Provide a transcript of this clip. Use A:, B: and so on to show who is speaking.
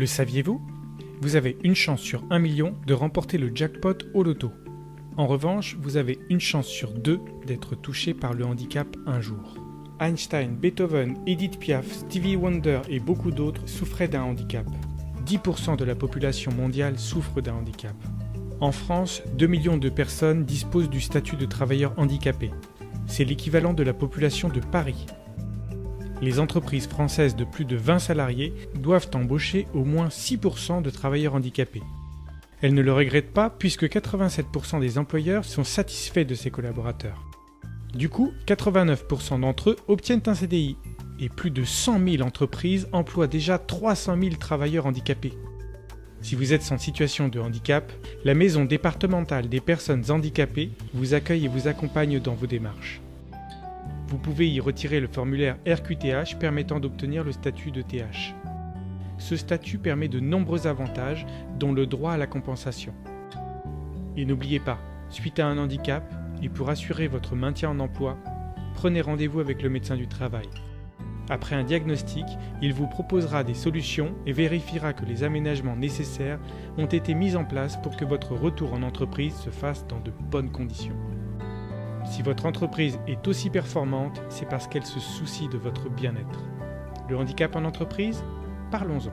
A: Le saviez-vous? Vous avez une chance sur 1 million de remporter le jackpot au loto. En revanche, vous avez une chance sur 2 d'être touché par le handicap un jour. Einstein, Beethoven, Edith Piaf, Stevie Wonder et beaucoup d'autres souffraient d'un handicap. 10% de la population mondiale souffre d'un handicap. En France, 2 millions de personnes disposent du statut de travailleur handicapé. C'est l'équivalent de la population de Paris. Les entreprises françaises de plus de 20 salariés doivent embaucher au moins 6% de travailleurs handicapés. Elles ne le regrettent pas puisque 87% des employeurs sont satisfaits de ces collaborateurs. Du coup, 89% d'entre eux obtiennent un CDI et plus de 100 000 entreprises emploient déjà 300 000 travailleurs handicapés. Si vous êtes en situation de handicap, la Maison départementale des personnes handicapées vous accueille et vous accompagne dans vos démarches. Vous pouvez y retirer le formulaire RQTH permettant d'obtenir le statut de TH. Ce statut permet de nombreux avantages, dont le droit à la compensation. Et n'oubliez pas, suite à un handicap, et pour assurer votre maintien en emploi, prenez rendez-vous avec le médecin du travail. Après un diagnostic, il vous proposera des solutions et vérifiera que les aménagements nécessaires ont été mis en place pour que votre retour en entreprise se fasse dans de bonnes conditions. Si votre entreprise est aussi performante, c'est parce qu'elle se soucie de votre bien-être. Le handicap en entreprise? Parlons-en.